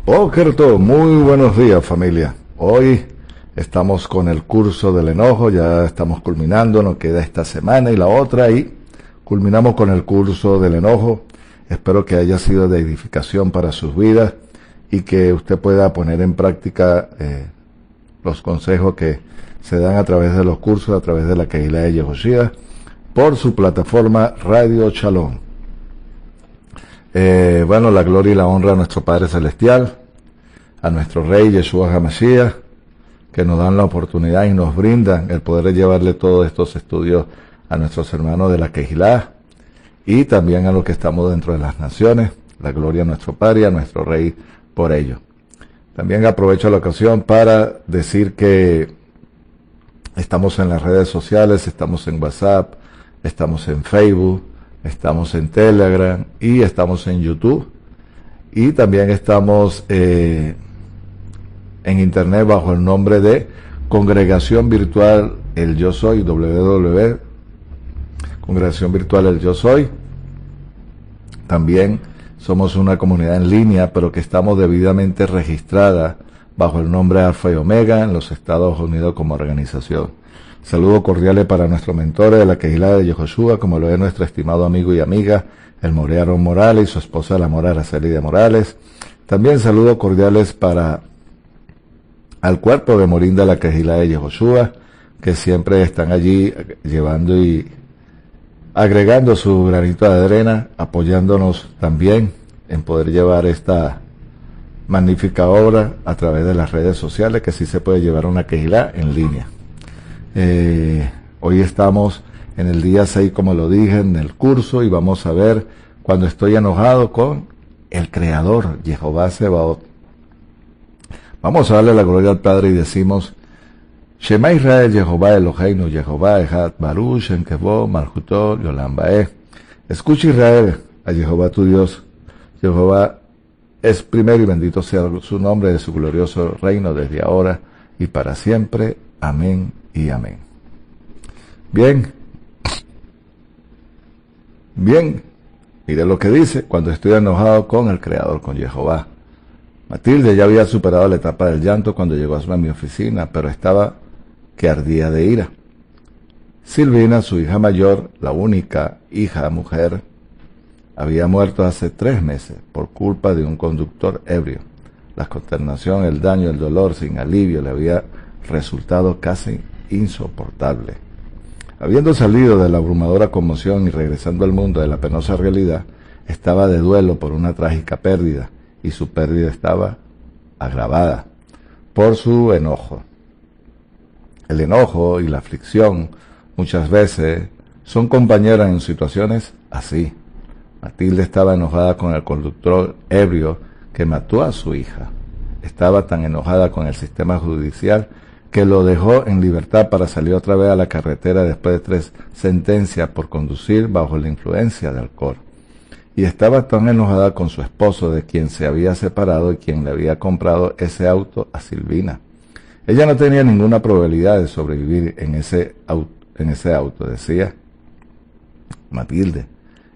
Okerto, muy buenos días familia. Hoy estamos con el curso del enojo, ya estamos culminando, nos queda esta semana y la otra y culminamos con el curso del enojo. Espero que haya sido de edificación para sus vidas y que usted pueda poner en práctica los consejos que se dan a través de los cursos, a través de la Kehilá de Yehoshua, por su plataforma Radio Shalom. Bueno, la gloria y la honra a nuestro Padre Celestial, a nuestro Rey Yeshua HaMashiach, que nos dan la oportunidad y nos brindan el poder llevarle todos estos estudios a nuestros hermanos de la Kehilá y también a los que estamos dentro de las naciones. La gloria a nuestro Padre y a nuestro Rey por ello. También aprovecho la ocasión para decir que estamos en las redes sociales, estamos en WhatsApp, estamos en Facebook, estamos en Telegram y estamos en YouTube. Y también estamos en internet bajo el nombre de Congregación Virtual El Yo Soy, www. Congregación Virtual El Yo Soy. También somos una comunidad en línea, pero que estamos debidamente registrada bajo el nombre Alfa y Omega en los Estados Unidos como organización. Saludos cordiales para nuestros mentores de la Kehilá de Yehoshua, como lo es nuestro estimado amigo y amiga, el Morearo Morales y su esposa, la Mora Araceli de Morales. También saludos cordiales para al cuerpo de Morín de la Kehilá de Yehoshua, que siempre están allí llevando y agregando su granito de arena, apoyándonos también en poder llevar esta magnífica obra a través de las redes sociales, que sí se puede llevar una Kehilá en línea. Hoy estamos en el día 6, como lo dije, en el curso, y vamos a ver cuando estoy enojado con el Creador, Jehová Sebaot. Vamos a darle la gloria al Padre y decimos: Shema Israel, Jehová Eloheinu, Jehová Echad, Baruch Shem Kevod, Malchuto, Leolam Vaed. Escucha Israel, a Jehová tu Dios. Jehová es primero y bendito sea su nombre de su glorioso reino desde ahora y para siempre. Amén y amén. Bien, mire lo que dice: cuando estoy enojado con el Creador, con Jehová. Matilde ya había superado la etapa del llanto cuando llegó a mi oficina, pero estaba que ardía de ira. Silvina, su hija mayor, la única hija mujer, había muerto hace 3 meses por culpa de un conductor ebrio. La consternación, el daño, el dolor sin alivio le había resultado casi insoportable. Habiendo salido de la abrumadora conmoción y regresando al mundo de la penosa realidad, estaba de duelo por una trágica pérdida, y su pérdida estaba agravada por su enojo. El enojo y la aflicción muchas veces son compañeras en situaciones así. Matilde estaba enojada con el conductor ebrio que mató a su hija. Estaba tan enojada con el sistema judicial que lo dejó en libertad para salir otra vez a la carretera después de 3 sentencias por conducir bajo la influencia de alcohol. Y estaba tan enojada con su esposo, de quien se había separado y quien le había comprado ese auto a Silvina. Ella no tenía ninguna probabilidad de sobrevivir en ese auto, decía Matilde.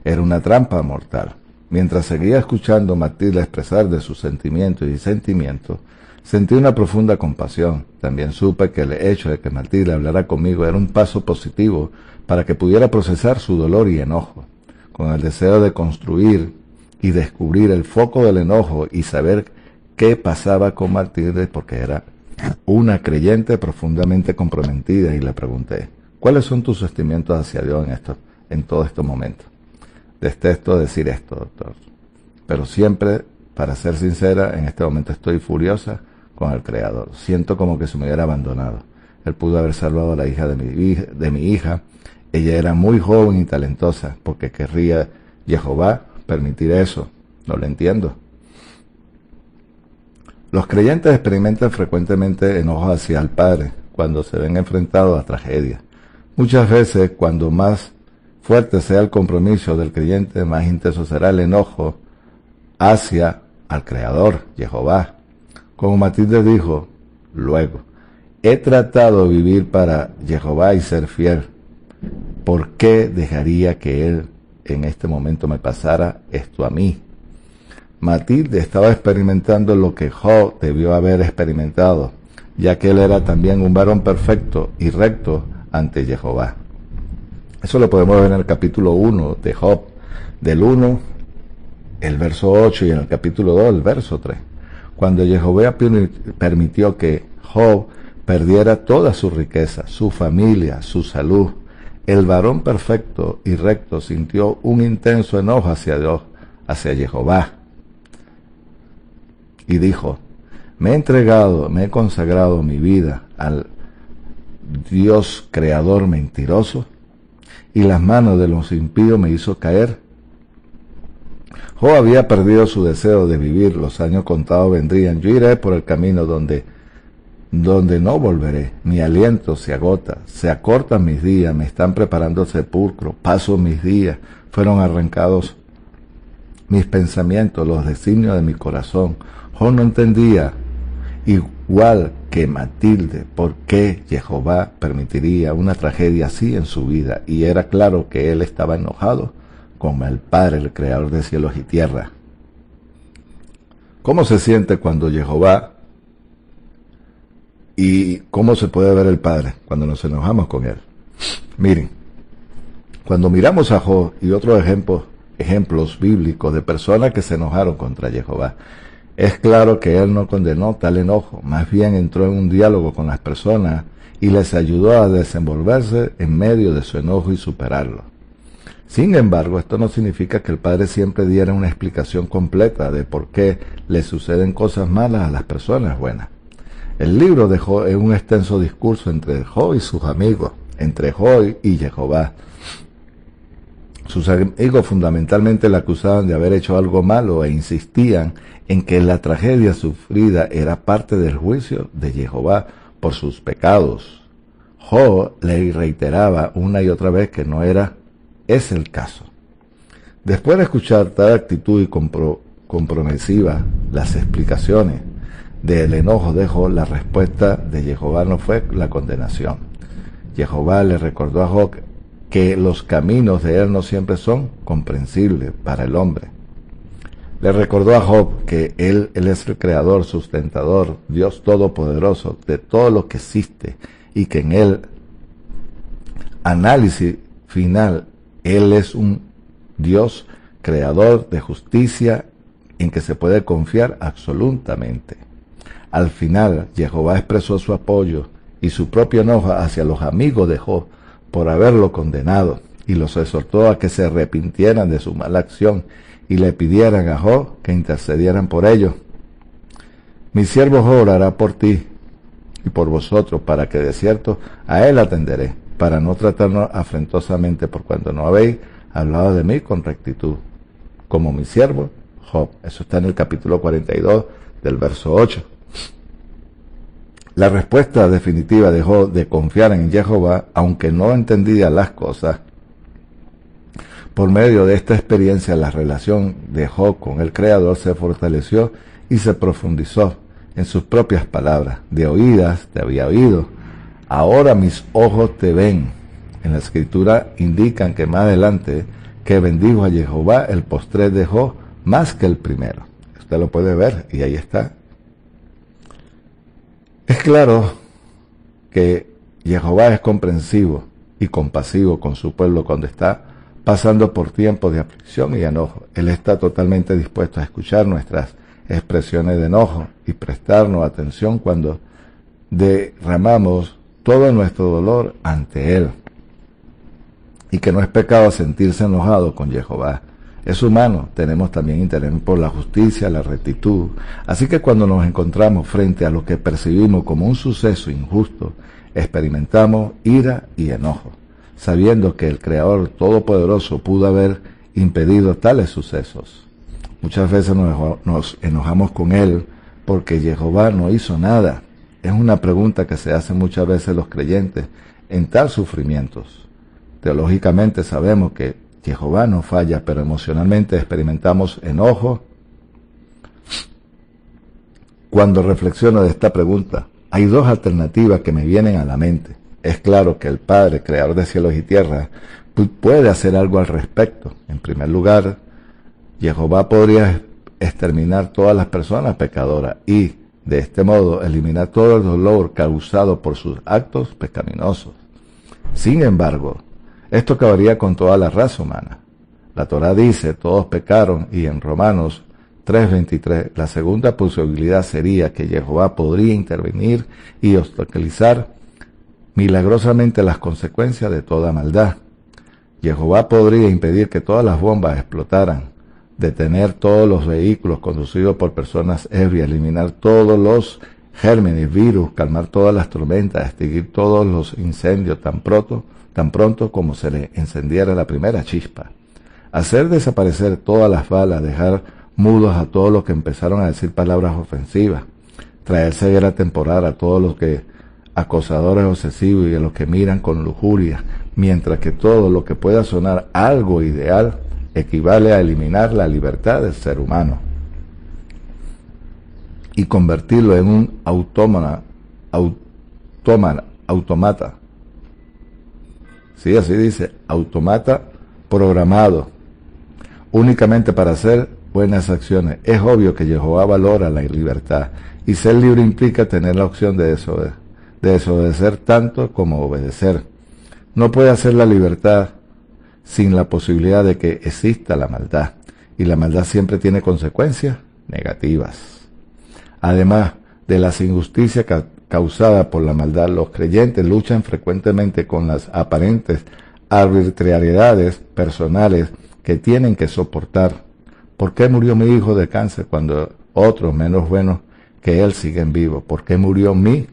Era una trampa mortal. Mientras seguía escuchando a Matilde expresar de sus sentimientos y sentimientos, sentí una profunda compasión. También supe que el hecho de que Matilde hablara conmigo era un paso positivo para que pudiera procesar su dolor y enojo, con el deseo de construir y descubrir el foco del enojo y saber qué pasaba con Matilde, porque era una creyente profundamente comprometida, y le pregunté: ¿cuáles son tus sentimientos hacia Dios en todos estos momentos? Detesto decir esto, doctor, pero siempre, para ser sincera, en este momento estoy furiosa con el Creador. Siento como que se me hubiera abandonado. Él pudo haber salvado a la hija de mi hija. Ella era muy joven y talentosa. ¿Porque querría Jehová permitir eso? No lo entiendo. Los creyentes experimentan frecuentemente enojo hacia el Padre cuando se ven enfrentados a tragedias. Muchas veces, cuando más fuerte sea el compromiso del creyente, más intenso será el enojo hacia al Creador, Jehová. Como Matilde dijo luego: he tratado de vivir para Jehová y ser fiel. ¿Por qué dejaría que Él en este momento me pasara esto a mí? Matilde estaba experimentando lo que Job debió haber experimentado, ya que él era también un varón perfecto y recto ante Jehová. Eso lo podemos ver en el capítulo 1 de Job, del 1, el verso 8, y en el capítulo 2, el verso 3. Cuando Jehová permitió que Job perdiera toda su riqueza, su familia, su salud, el varón perfecto y recto sintió un intenso enojo hacia Dios, hacia Jehová, y dijo: me he consagrado mi vida al Dios creador mentiroso, y las manos de los impíos me hizo caer. Job había perdido su deseo de vivir, los años contados vendrían, yo iré por el camino donde no volveré, mi aliento se agota, se acortan mis días, me están preparando el sepulcro, paso mis días, fueron arrancados mis pensamientos, los designios de mi corazón. Job no entendía, igual que Matilde, por qué Jehová permitiría una tragedia así en su vida, y era claro que él estaba enojado con el Padre, el creador de cielos y tierra. ¿Cómo se siente cuando Jehová, y cómo se puede ver el Padre cuando nos enojamos con él? Miren, cuando miramos a Job y otros ejemplos bíblicos de personas que se enojaron contra Jehová, es claro que él no condenó tal enojo, más bien entró en un diálogo con las personas y les ayudó a desenvolverse en medio de su enojo y superarlo. Sin embargo, esto no significa que el Padre siempre diera una explicación completa de por qué le suceden cosas malas a las personas buenas. El libro de Job es un extenso discurso entre Job y sus amigos, entre Job y Jehová. Sus amigos fundamentalmente le acusaban de haber hecho algo malo e insistían en que la tragedia sufrida era parte del juicio de Jehová por sus pecados. Job le reiteraba una y otra vez que no era ese el caso. Después de escuchar tal actitud y compromisiva las explicaciones del enojo de Job, la respuesta de Jehová no fue la condenación. Jehová le recordó a Job que los caminos de él no siempre son comprensibles para el hombre. Le recordó a Job que él es el creador, sustentador, Dios todopoderoso de todo lo que existe, y que en el análisis final él es un Dios creador de justicia en que se puede confiar absolutamente. Al final, Jehová expresó su apoyo y su propio enojo hacia los amigos de Job por haberlo condenado, y los exhortó a que se arrepintieran de su mala acción y le pidieran a Job que intercedieran por ellos. Mi siervo Job orará por ti y por vosotros, para que de cierto a él atenderé, para no tratarnos afrentosamente, por cuanto no habéis hablado de mí con rectitud, como mi siervo Job. Eso está en el capítulo 42 del verso 8. La respuesta definitiva de Job de confiar en Jehová, aunque no entendía las cosas, por medio de esta experiencia, la relación de Job con el Creador se fortaleció y se profundizó. En sus propias palabras: de oídas te había oído, ahora mis ojos te ven. En la escritura indican que más adelante que bendijo a Jehová el postrer de Job más que el primero. Usted lo puede ver y ahí está. Es claro que Jehová es comprensivo y compasivo con su pueblo cuando está pasando por tiempos de aflicción y enojo. Él está totalmente dispuesto a escuchar nuestras expresiones de enojo y prestarnos atención cuando derramamos todo nuestro dolor ante Él. Y que no es pecado sentirse enojado con Jehová. Es humano, tenemos también interés por la justicia, la rectitud. Así que cuando nos encontramos frente a lo que percibimos como un suceso injusto, experimentamos ira y enojo, sabiendo que el Creador Todopoderoso pudo haber impedido tales sucesos. Muchas veces nos enojamos con Él porque Jehová no hizo nada. Es una pregunta que se hacen muchas veces los creyentes en tal sufrimientos. Teológicamente sabemos que Jehová no falla, pero emocionalmente experimentamos enojo. Cuando reflexiono de esta pregunta, hay dos alternativas que me vienen a la mente. Es claro que el Padre, creador de cielos y tierra, puede hacer algo al respecto. En primer lugar, Jehová podría exterminar todas las personas pecadoras y, de este modo, eliminar todo el dolor causado por sus actos pecaminosos. Sin embargo, esto acabaría con toda la raza humana. La Torá dice, todos pecaron, y en Romanos 3:23, la segunda posibilidad sería que Jehová podría intervenir y obstaculizar milagrosamente las consecuencias de toda maldad. Jehová podría impedir que todas las bombas explotaran, detener todos los vehículos conducidos por personas ebrias, eliminar todos los gérmenes, virus, calmar todas las tormentas, extinguir todos los incendios tan pronto como se le encendiera la primera chispa, hacer desaparecer todas las balas, dejar mudos a todos los que empezaron a decir palabras ofensivas, traer ceguera temporal a todos los que acosadores obsesivos y a los que miran con lujuria, mientras que todo lo que pueda sonar algo ideal equivale a eliminar la libertad del ser humano y convertirlo en un automata. Sí, así dice, automata programado únicamente para hacer buenas acciones. Es obvio que Jehová valora la libertad, y ser libre implica tener la opción de desobedecer tanto como obedecer. No puede hacer la libertad sin la posibilidad de que exista la maldad, y la maldad siempre tiene consecuencias negativas. Además de las injusticias causadas por la maldad, los creyentes luchan frecuentemente con las aparentes arbitrariedades personales que tienen que soportar. ¿Por qué murió mi hijo de cáncer cuando otros menos buenos que él siguen vivos? ¿Por qué murió mi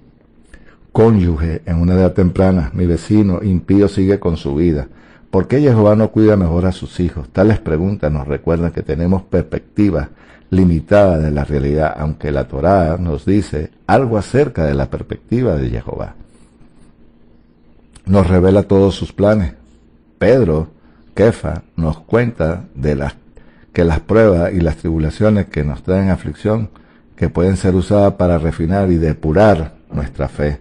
cónyuge en una edad temprana? Mi vecino impío sigue con su vida. ¿Por qué Jehová no cuida mejor a sus hijos? Tales preguntas nos recuerdan que tenemos perspectiva limitada de la realidad, aunque la Torá nos dice algo acerca de la perspectiva de Jehová. Nos revela todos sus planes. Pedro, Kefa, nos cuenta de que las pruebas y las tribulaciones que nos traen aflicción, que pueden ser usadas para refinar y depurar nuestra fe.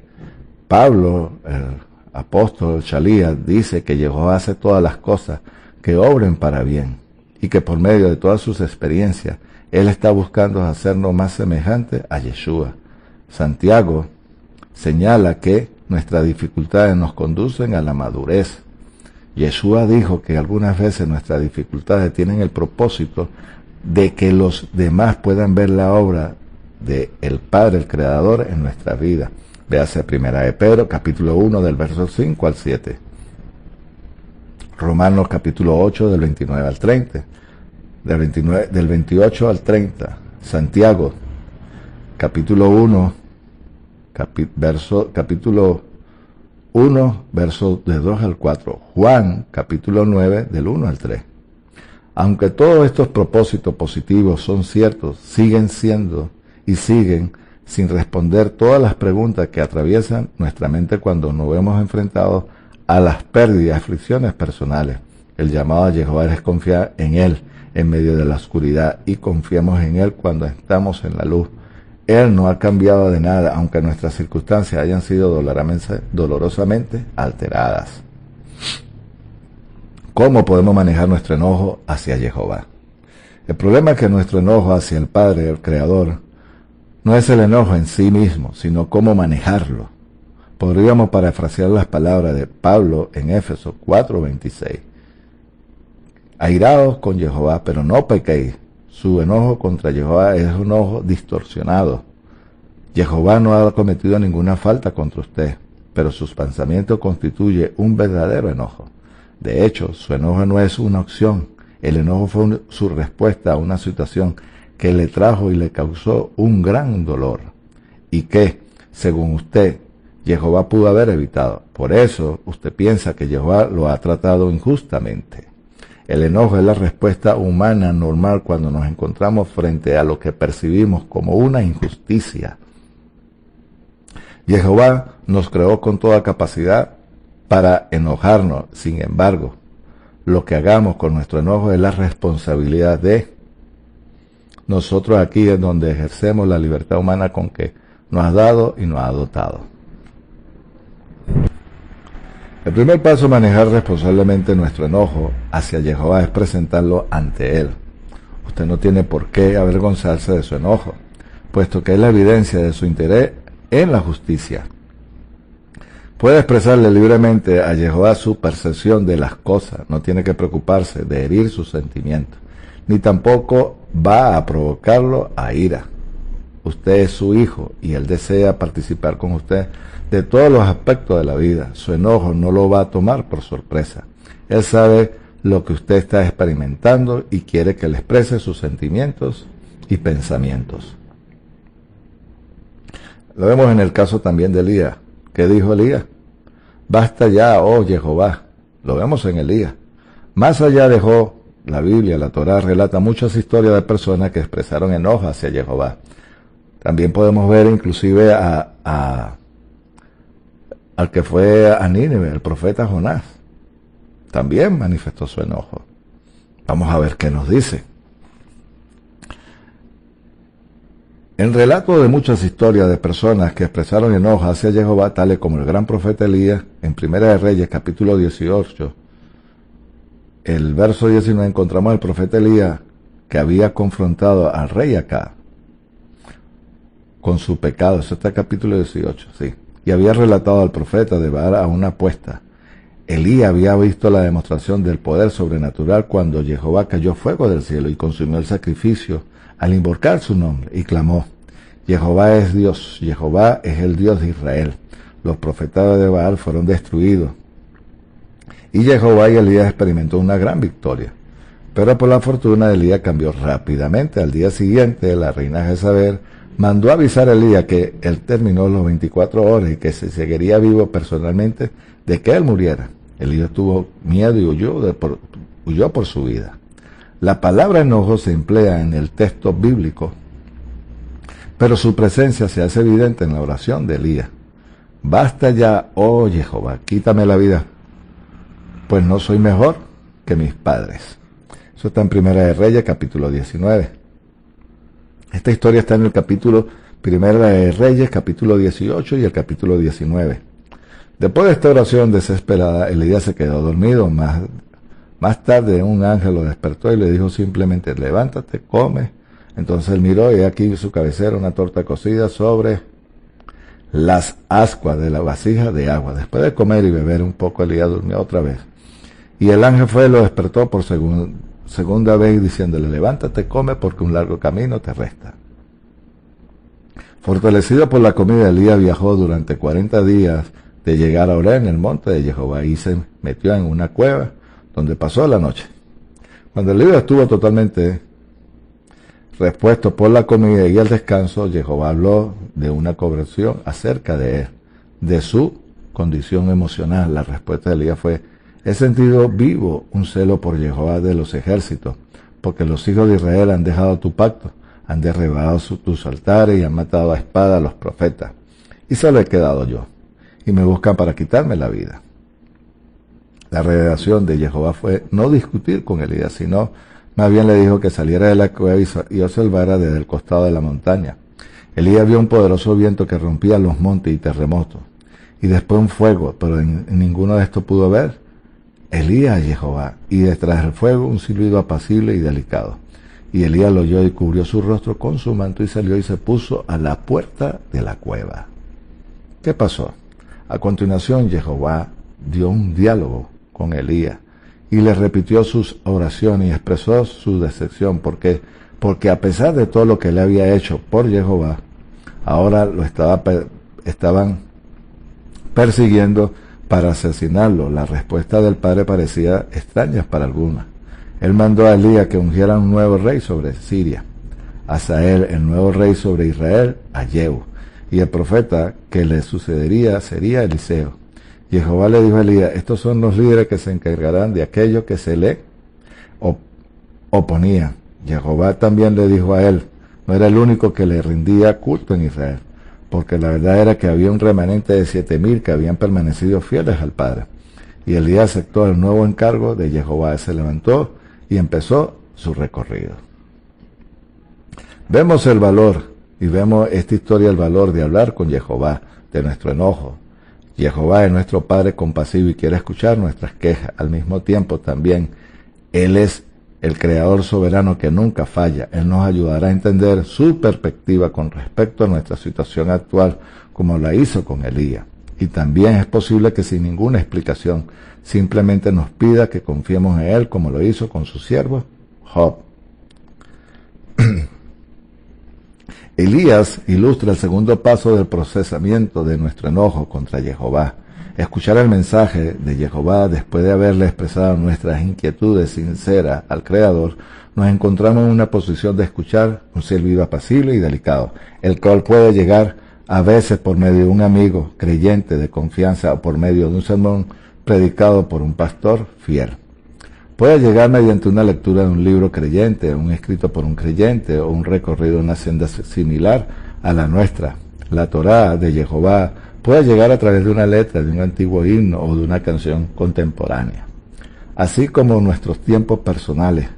Pablo, el apóstol Shalías, dice que Jehová hace todas las cosas que obren para bien, y que por medio de todas sus experiencias, Él está buscando hacernos más semejantes a Yeshua. Santiago señala que nuestras dificultades nos conducen a la madurez. Yeshua dijo que algunas veces nuestras dificultades tienen el propósito de que los demás puedan ver la obra del Padre, el Creador, en nuestra vida. Véase 1 de Pedro, capítulo 1, del verso 5 al 7. Romanos, capítulo 8, del 29 al 30. Del 28 al 30. Santiago, capítulo 1, capítulo 1, versos de 2 al 4. Juan, capítulo 9, del 1 al 3. Aunque todos estos propósitos positivos son ciertos, siguen siendo y siguen sin responder todas las preguntas que atraviesan nuestra mente cuando nos vemos enfrentados a las pérdidas y aflicciones personales. El llamado a Jehová es confiar en Él en medio de la oscuridad, y confiamos en Él cuando estamos en la luz. Él no ha cambiado de nada, aunque nuestras circunstancias hayan sido dolorosamente alteradas. ¿Cómo podemos manejar nuestro enojo hacia Jehová? El problema es que nuestro enojo hacia el Padre, el Creador, no es el enojo en sí mismo, sino cómo manejarlo. Podríamos parafrasear las palabras de Pablo en Éfesos 4:26. Airaos con Jehová, pero no pequéis. Su enojo contra Jehová es un enojo distorsionado. Jehová no ha cometido ninguna falta contra usted, pero sus pensamientos constituyen un verdadero enojo. De hecho, su enojo no es una opción. El enojo fue su respuesta a una situación que le trajo y le causó un gran dolor, y que, según usted, Jehová pudo haber evitado. Por eso, usted piensa que Jehová lo ha tratado injustamente. El enojo es la respuesta humana normal cuando nos encontramos frente a lo que percibimos como una injusticia. Jehová nos creó con toda capacidad para enojarnos. Sin embargo, lo que hagamos con nuestro enojo es la responsabilidad de nosotros. Aquí es donde ejercemos la libertad humana con que nos ha dado y nos ha dotado. El primer paso a manejar responsablemente nuestro enojo hacia Jehová es presentarlo ante Él. Usted no tiene por qué avergonzarse de su enojo, puesto que es la evidencia de su interés en la justicia. Puede expresarle libremente a Jehová su percepción de las cosas, no tiene que preocuparse de herir sus sentimientos, ni tampoco va a provocarlo a ira. Usted es su hijo y él desea participar con usted de todos los aspectos de la vida. Su enojo no lo va a tomar por sorpresa. Él sabe lo que usted está experimentando y quiere que le exprese sus sentimientos y pensamientos. Lo vemos en el caso también de Elías. ¿Qué dijo Elías? Basta ya, oh Jehová. Lo vemos en Elías. Más allá dejó la Biblia, la Torá, relata muchas historias de personas que expresaron enojo hacia Jehová. También podemos ver inclusive al que fue a Nínive, el profeta Jonás. También manifestó su enojo. Vamos a ver qué nos dice. El relato de muchas historias de personas que expresaron enojo hacia Jehová, tales como el gran profeta Elías, en Primera de Reyes, capítulo 18, el verso 19, encontramos al profeta Elías que había confrontado al rey Acab con su pecado. Eso está en capítulo 18, sí. Y había relatado al profeta de Baal a una apuesta. Elías había visto la demostración del poder sobrenatural cuando Jehová cayó fuego del cielo y consumió el sacrificio al invocar su nombre, y clamó: Jehová es Dios, Jehová es el Dios de Israel. Los profetas de Baal fueron destruidos. Y Jehová y Elías experimentó una gran victoria. Pero por la fortuna, Elías cambió rápidamente. Al día siguiente, la reina Jezabel mandó avisar a Elías que él terminó los 24 horas y que se seguiría vivo personalmente de que él muriera. Elías tuvo miedo y huyó por su vida. La palabra enojo se emplea en el texto bíblico, pero su presencia se hace evidente en la oración de Elías. Basta ya, oh Jehová, quítame la vida, pues no soy mejor que mis padres. Eso está en Primera de Reyes, capítulo 19. Esta historia está en el capítulo Primera de Reyes, capítulo 18 y el capítulo 19. Después de esta oración desesperada, Elías se quedó dormido. Más tarde un ángel lo despertó y le dijo simplemente: levántate, come. Entonces él miró y aquí su cabecera una torta cocida sobre las ascuas de la vasija de agua. Después de comer y beber un poco, Elías durmió otra vez. Y el ángel fue y lo despertó por segunda vez diciéndole: levántate, come, porque un largo camino te resta. Fortalecido por la comida, Elías viajó durante 40 días de llegar a Oreb en el monte de Jehová y se metió en una cueva donde pasó la noche. Cuando Elías estuvo totalmente repuesto por la comida y el descanso, Jehová habló de una conversión acerca de él, de su condición emocional. La respuesta de Elías fue: he sentido vivo un celo por Jehová de los ejércitos, porque los hijos de Israel han dejado tu pacto, han derribado tus altares y han matado a espada a los profetas. Y solo he quedado yo, y me buscan para quitarme la vida. La revelación de Jehová fue no discutir con Elías, sino más bien le dijo que saliera de la cueva y observara desde el costado de la montaña. Elías vio un poderoso viento que rompía los montes y terremotos, y después un fuego, pero en ninguno de estos pudo ver Elías a Jehová, y detrás del fuego un silbido apacible y delicado. Y Elías lo oyó y cubrió su rostro con su manto y salió y se puso a la puerta de la cueva. ¿Qué pasó? A continuación, Jehová dio un diálogo con Elías y le repitió sus oraciones y expresó su decepción porque a pesar de todo lo que le había hecho por Jehová, ahora lo estaban persiguiendo para asesinarlo. La respuesta del padre parecía extraña para algunos. Él mandó a Elías que ungiera un nuevo rey sobre Siria, Hazael, el nuevo rey sobre Israel, a Jehu, y el profeta que le sucedería sería Eliseo. Jehová le dijo a Elías: estos son los líderes que se encargarán de aquello que se le oponía. Jehová también le dijo a él: no era el único que le rendía culto en Israel, porque la verdad era que había un remanente de 7,000 que habían permanecido fieles al Padre. Y Elías aceptó el nuevo encargo de Jehová. Se levantó y empezó su recorrido. Vemos el valor, y vemos esta historia, el valor de hablar con Jehová, de nuestro enojo. Jehová es nuestro Padre compasivo y quiere escuchar nuestras quejas. Al mismo tiempo también, Él es el Creador soberano que nunca falla. Él nos ayudará a entender su perspectiva con respecto a nuestra situación actual, como la hizo con Elías. Y también es posible que sin ninguna explicación, simplemente nos pida que confiemos en Él, como lo hizo con su siervo Job. Elías ilustra el segundo paso del procesamiento de nuestro enojo contra Jehová. Escuchar el mensaje de Jehová después de haberle expresado nuestras inquietudes sinceras al Creador, nos encontramos en una posición de escuchar un ser vivo apacible y delicado, el cual puede llegar a veces por medio de un amigo creyente de confianza o por medio de un sermón predicado por un pastor fiel. Puede llegar mediante una lectura de un libro creyente, un escrito por un creyente o un recorrido en una senda similar a la nuestra. La Torá de Jehová puede llegar a través de una letra de un antiguo himno o de una canción contemporánea. Así como nuestros tiempos personales.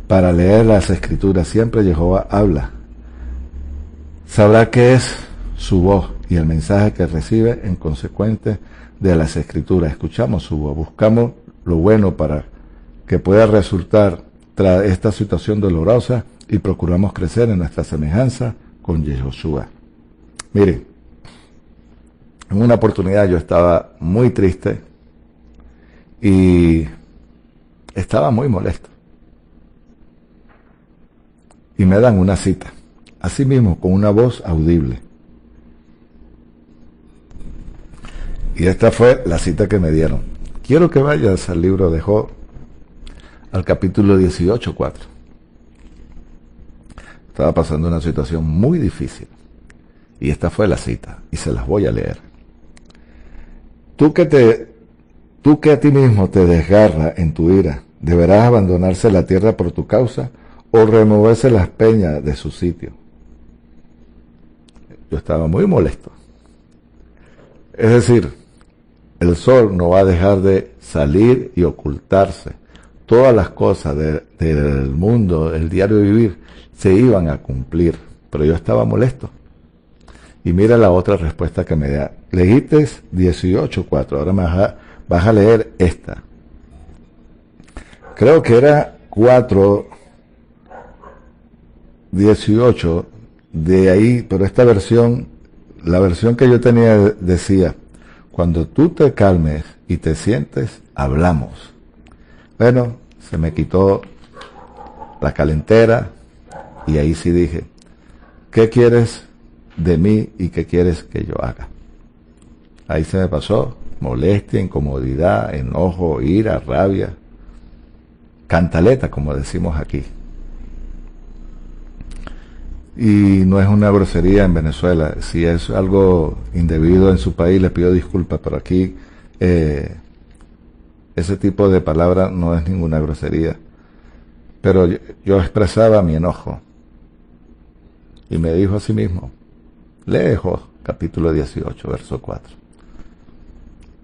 Para leer las escrituras siempre Jehová habla. Sabrá que es su voz y el mensaje que recibe en consecuencia de las escrituras. Escuchamos su voz, buscamos lo bueno para que pueda resultar tras esta situación dolorosa y procuramos crecer en nuestra semejanza con Yehoshua. Mire, en una oportunidad yo estaba muy triste y estaba muy molesto. Y me dan una cita, así mismo con una voz audible. Y esta fue la cita que me dieron. Quiero que vayas al libro de Job, al capítulo 18:4. Estaba pasando una situación muy difícil. Y esta fue la cita, y se las voy a leer. Tú que a ti mismo te desgarra en tu ira, ¿deberás abandonarse la tierra por tu causa o removerse las peñas de su sitio? Yo estaba muy molesto. Es decir, el sol no va a dejar de salir y ocultarse. Todas las cosas del mundo, del diario vivir, se iban a cumplir. Pero yo estaba molesto. Y mira la otra respuesta que me da. Leíste 18:4. Ahora vas a leer esta. Creo que era 4:18 de ahí, pero esta versión, la versión que yo tenía decía, cuando tú te calmes y te sientes, hablamos. Bueno, se me quitó la calentera y ahí sí dije, ¿qué quieres de mí y qué quieres que yo haga? Ahí se me pasó molestia, incomodidad, enojo, ira, rabia, cantaleta, como decimos aquí. Y no es una grosería en Venezuela. Si es algo indebido en su país, le pido disculpas, pero aquí ese tipo de palabra no es ninguna grosería. Pero yo expresaba mi enojo. Y me dijo a sí mismo, lee Job, capítulo 18, verso 4.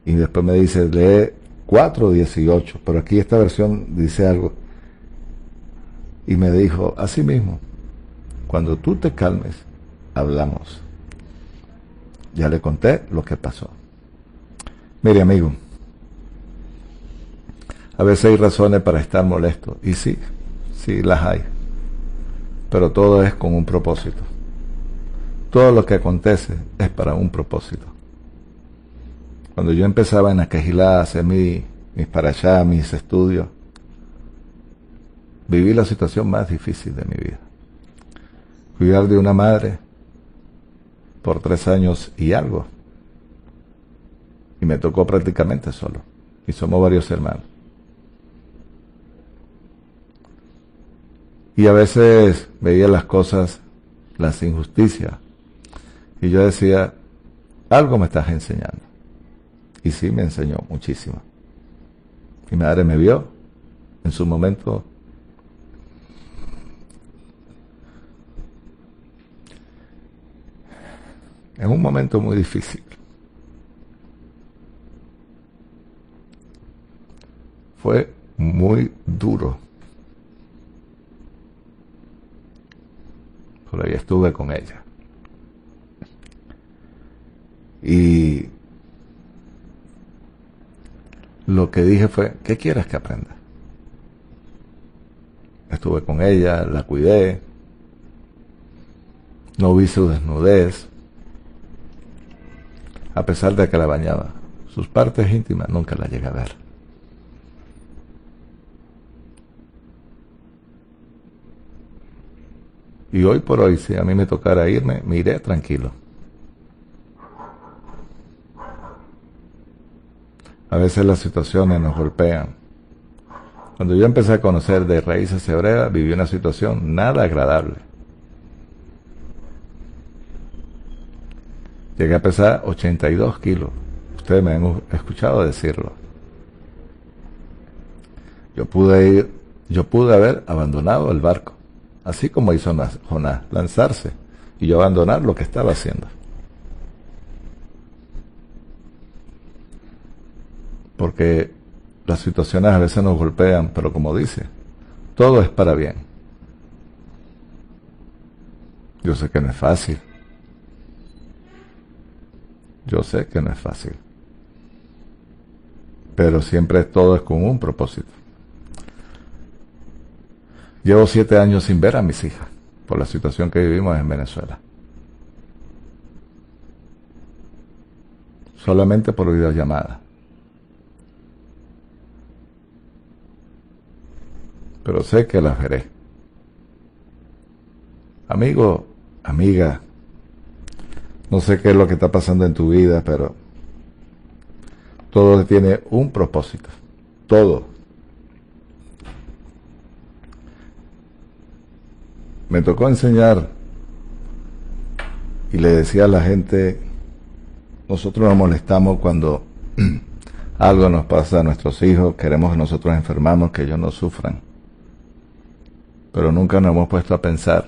Y después me dice, lee 4:18. Pero aquí esta versión dice algo. Y me dijo, así mismo, cuando tú te calmes, hablamos. Ya le conté lo que pasó. Mire, amigo, a veces hay razones para estar molesto. Y sí, sí las hay. Pero todo es con un propósito. Todo lo que acontece es para un propósito. Cuando yo empezaba en Aquejilá a hacer mis parashá, mis estudios, viví la situación más difícil de mi vida. Cuidar de una madre por 3 años y algo. Y me tocó prácticamente solo. Y somos varios hermanos. Y a veces veía las cosas, las injusticias. Y yo decía, algo me estás enseñando. Y sí, me enseñó muchísimo. Mi madre me vio en su momento. En un momento muy difícil. Fue muy duro. Pero ahí estuve con ella. Y lo que dije fue, ¿qué quieres que aprenda? estuve con ella, la cuidé, no vi su desnudez, a pesar de que la bañaba. Sus partes íntimas nunca las llegué a ver. Y hoy por hoy, si a mí me tocara irme, me iré tranquilo. A veces las situaciones nos golpean. Cuando yo empecé a conocer de Raíces Hebreas, viví una situación nada agradable. Llegué a pesar 82 kilos. Ustedes me han escuchado decirlo. Yo pude haber abandonado el barco, así como hizo Jonás, lanzarse y yo abandonar lo que estaba haciendo. Porque las situaciones a veces nos golpean, pero como dice, todo es para bien. Yo sé que no es fácil. Yo sé que no es fácil. Pero siempre todo es con un propósito. Llevo 7 años sin ver a mis hijas por la situación que vivimos en Venezuela. Solamente por videollamada. Pero sé que las veré. Amigo, amiga, no sé qué es lo que está pasando en tu vida, pero todo tiene un propósito. Todo. Me tocó enseñar y le decía a la gente, nosotros nos molestamos cuando algo nos pasa a nuestros hijos, queremos que nosotros enfermamos, que ellos no sufran. Pero nunca nos hemos puesto a pensar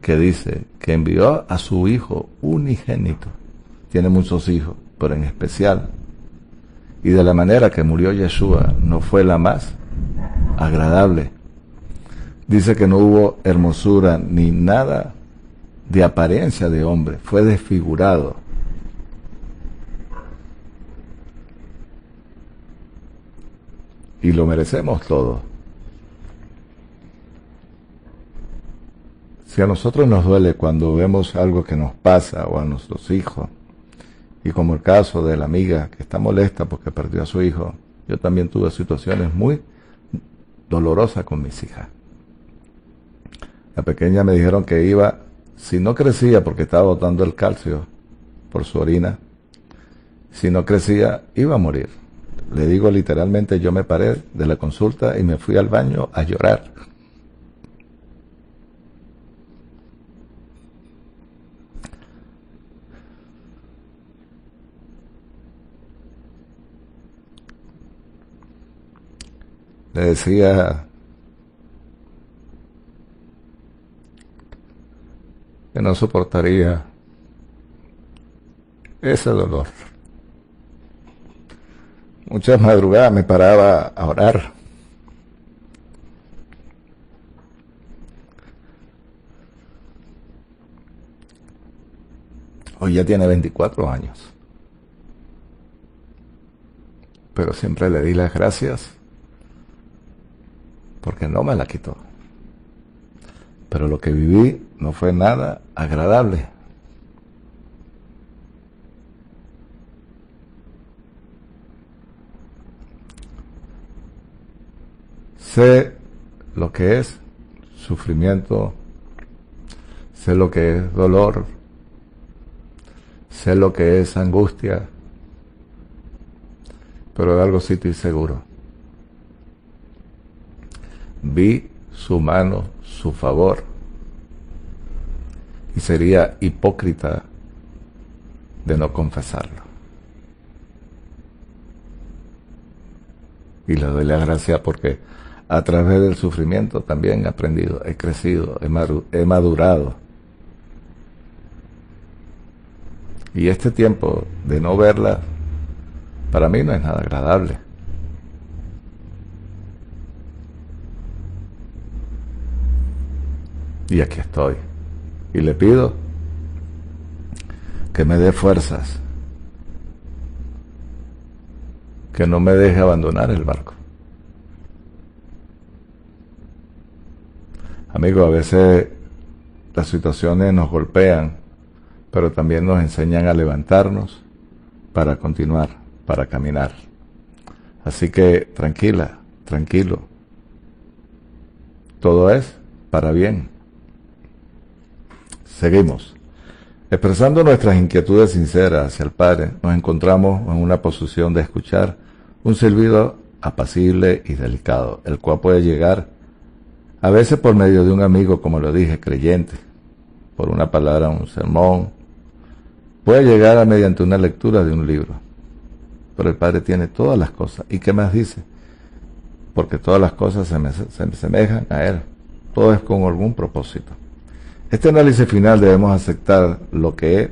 que dice que envió a su hijo unigénito. Tiene muchos hijos, pero en especial. Y de la manera que murió Yeshua no fue la más agradable. Dice que no hubo hermosura ni nada de apariencia de hombre. Fue desfigurado. Y lo merecemos todo. Si a nosotros nos duele cuando vemos algo que nos pasa o a nuestros hijos, y como el caso de la amiga que está molesta porque perdió a su hijo, yo también tuve situaciones muy dolorosas con mis hijas. La pequeña me dijeron que iba, si no crecía porque estaba botando el calcio por su orina, si no crecía iba a morir. Le digo literalmente, yo me paré de la consulta y me fui al baño a llorar. Le decía que no soportaría ese dolor. Muchas madrugadas me paraba a orar. Hoy ya tiene 24 años. Pero siempre le di las gracias porque no me la quitó. Pero lo que viví no fue nada agradable. Sé lo que es sufrimiento, sé lo que es dolor, sé lo que es angustia, pero de algo sí estoy seguro. Vi su mano, su favor, y sería hipócrita de no confesarlo. Y le doy la gracia porque a través del sufrimiento también he aprendido, he crecido, he madurado. Y este tiempo de no verla, para mí no es nada agradable. Y aquí estoy. Y le pido que me dé fuerzas, que no me deje abandonar el barco. Amigos, a veces las situaciones nos golpean, pero también nos enseñan a levantarnos para continuar, para caminar. Así que tranquila, tranquilo. Todo es para bien. Seguimos. Expresando nuestras inquietudes sinceras hacia el Padre, nos encontramos en una posición de escuchar un silbido apacible y delicado, el cual puede llegar a veces por medio de un amigo, como lo dije, creyente, por una palabra, un sermón, puede llegar a mediante una lectura de un libro. Pero el Padre tiene todas las cosas. ¿Y qué más dice? Porque todas las cosas se semejan a Él. Todo es con algún propósito. Este análisis final debemos aceptar lo que es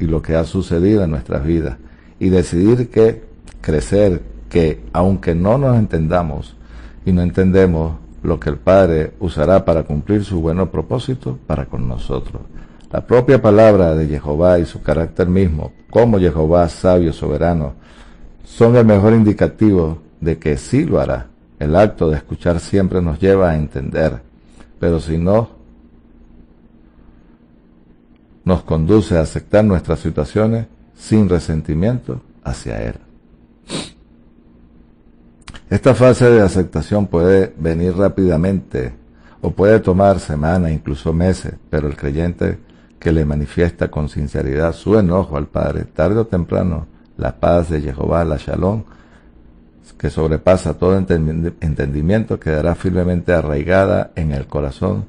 y lo que ha sucedido en nuestras vidas y decidir que crecer, que aunque no nos entendamos y no entendemos lo que el Padre usará para cumplir su buenos propósitos para con nosotros. La propia palabra de Jehová y su carácter mismo, como Jehová sabio, soberano, son el mejor indicativo de que sí lo hará. El acto de escuchar siempre nos lleva a entender, pero si no, nos conduce a aceptar nuestras situaciones sin resentimiento hacia Él. Esta fase de aceptación puede venir rápidamente o puede tomar semanas, incluso meses, pero el creyente que le manifiesta con sinceridad su enojo al Padre, tarde o temprano, la paz de Jehová, la Shalom, que sobrepasa todo entendimiento, quedará firmemente arraigada en el corazón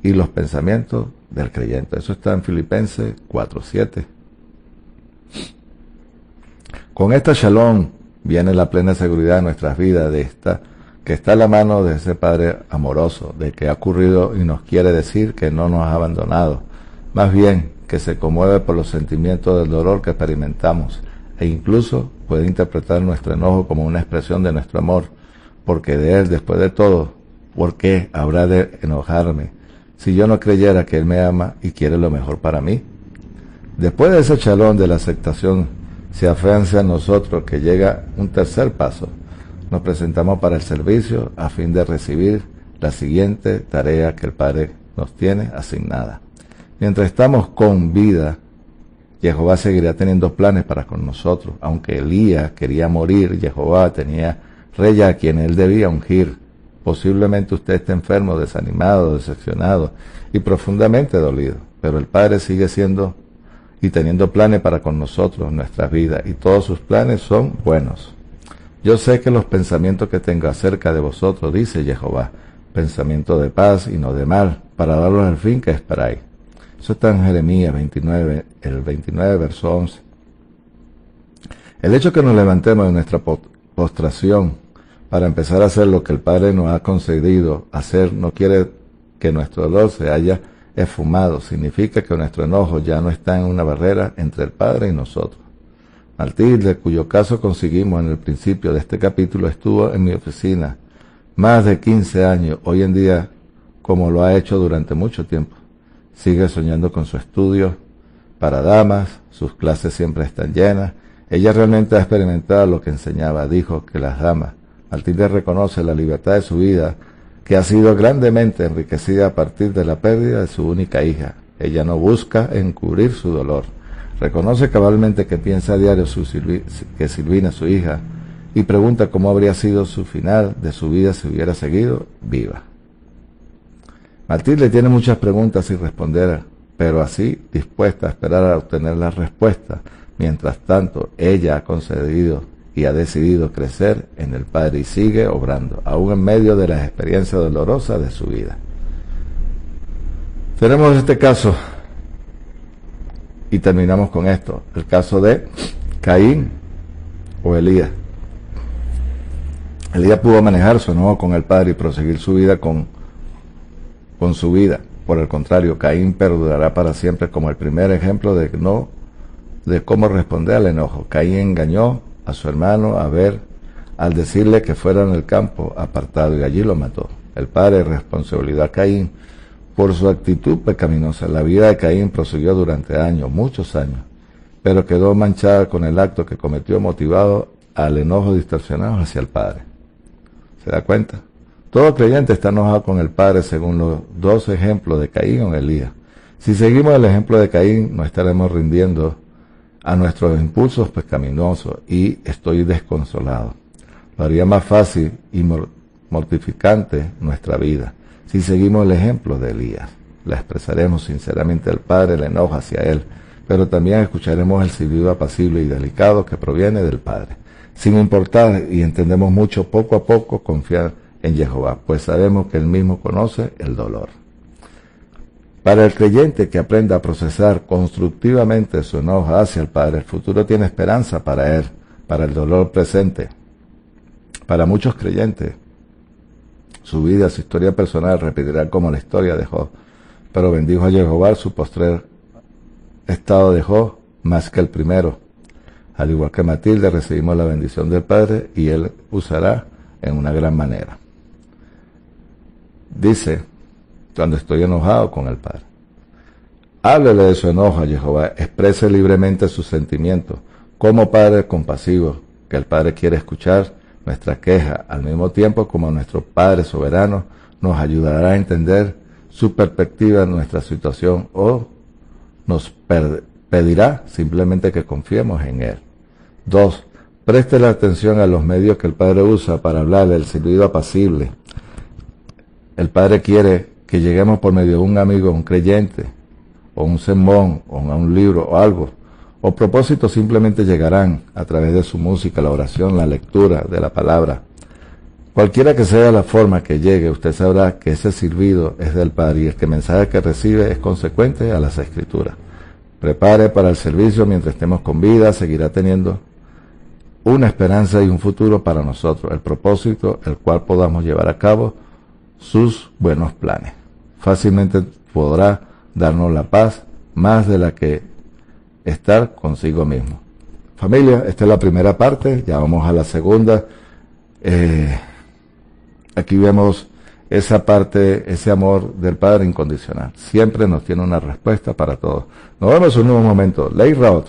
y los pensamientos del creyente. Eso está en Filipenses 4:7. Con esta Shalom viene la plena seguridad de nuestras vidas, que está a la mano de ese Padre amoroso, de que ha ocurrido y nos quiere decir que no nos ha abandonado, más bien que se conmueve por los sentimientos del dolor que experimentamos, e incluso puede interpretar nuestro enojo como una expresión de nuestro amor, porque de Él, después de todo, ¿por qué habrá de enojarme si yo no creyera que Él me ama y quiere lo mejor para mí? Después de ese chalón de la aceptación, se afianza en nosotros que llega un tercer paso. Nos presentamos para el servicio a fin de recibir la siguiente tarea que el Padre nos tiene asignada. Mientras estamos con vida, Jehová seguirá teniendo planes para con nosotros. Aunque Elías quería morir, Jehová tenía rey a quien él debía ungir. Posiblemente usted esté enfermo, desanimado, decepcionado y profundamente dolido, pero el Padre sigue siendo y teniendo planes para con nosotros en nuestras vidas, y todos sus planes son buenos. Yo sé que los pensamientos que tengo acerca de vosotros, dice Jehová, pensamientos de paz y no de mal, para daros el fin que esperáis. Eso está en Jeremías 29, el 29, verso 11. El hecho que nos levantemos de nuestra postración para empezar a hacer lo que el Padre nos ha concedido hacer no quiere que nuestro dolor se haya esfumado. Significa que nuestro enojo ya no está en una barrera entre el Padre y nosotros. Matilde, cuyo caso conseguimos en el principio de este capítulo, estuvo en mi oficina más de 15 años, hoy en día como lo ha hecho durante mucho tiempo. Sigue soñando con su estudio para damas, sus clases siempre están llenas. Ella realmente ha experimentado lo que enseñaba. Dijo que las damas, Matilde reconoce la libertad de su vida, que ha sido grandemente enriquecida a partir de la pérdida de su única hija. Ella no busca encubrir su dolor. Reconoce cabalmente que piensa a diario que Silvina, su hija, y pregunta cómo habría sido su final de su vida si hubiera seguido viva. Matilde tiene muchas preguntas sin responder, pero así dispuesta a esperar a obtener la respuesta. Mientras tanto, ella ha concedido y ha decidido crecer en el Padre y sigue obrando, aún en medio de las experiencias dolorosas de su vida. Tenemos este caso, y terminamos con esto, el caso de Caín o Elías. Elías pudo manejar su enojo con el Padre y proseguir su vida con su vida. Por el contrario, Caín perdurará para siempre como el primer ejemplo de cómo responder al enojo. Caín engañó a su hermano Abel al decirle que fuera en el campo apartado y allí lo mató. El Padre responsabilizó a Caín por su actitud pecaminosa. La vida de Caín prosiguió durante años, muchos años, pero quedó manchada con el acto que cometió motivado al enojo distorsionado hacia el Padre. ¿Se da cuenta? Todo creyente está enojado con el Padre según los dos ejemplos de Caín o Elías. Si seguimos el ejemplo de Caín, nos estaremos rindiendo a nuestros impulsos pecaminosos y estoy desconsolado. Lo haría más fácil y mortificante nuestra vida si seguimos el ejemplo de Elías. Le expresaremos sinceramente al Padre el enojo hacia él, pero también escucharemos el silbido apacible y delicado que proviene del Padre. Sin importar, y entendemos mucho, poco a poco confiar en Jehová, pues sabemos que él mismo conoce el dolor. Para el creyente que aprenda a procesar constructivamente su enojo hacia el Padre, el futuro tiene esperanza para él, para el dolor presente. Para muchos creyentes, su vida, su historia personal repetirá como la historia de Job, pero bendijo a Jehová su postrer estado de Job más que el primero. Al igual que Matilde, recibimos la bendición del Padre y él usará en una gran manera. Dice, cuando estoy enojado con el Padre, háblele de su enojo a Jehová, exprese libremente sus sentimientos, como Padre compasivo, que el Padre quiere escuchar nuestra queja, al mismo tiempo como nuestro Padre soberano nos ayudará a entender su perspectiva en nuestra situación o nos pedirá simplemente que confiemos en Él. 2. Preste la atención a los medios que el Padre usa para hablarle, el silbido apacible. El Padre quiere que lleguemos por medio de un amigo, un creyente, o un sermón, o a un libro, o algo. O propósitos simplemente llegarán a través de su música, la oración, la lectura de la palabra. Cualquiera que sea la forma que llegue, usted sabrá que ese silbido es del Padre y el mensaje que recibe es consecuente a las Escrituras. Prepare para el servicio mientras estemos con vida, seguirá teniendo una esperanza y un futuro para nosotros, el propósito el cual podamos llevar a cabo sus buenos planes. Fácilmente podrá darnos la paz más de la que estar consigo mismo. Familia, esta es la primera parte, ya vamos a la segunda. Aquí vemos esa parte, ese amor del Padre incondicional. Siempre nos tiene una respuesta para todo. Nos vemos en un nuevo momento. Ley Road.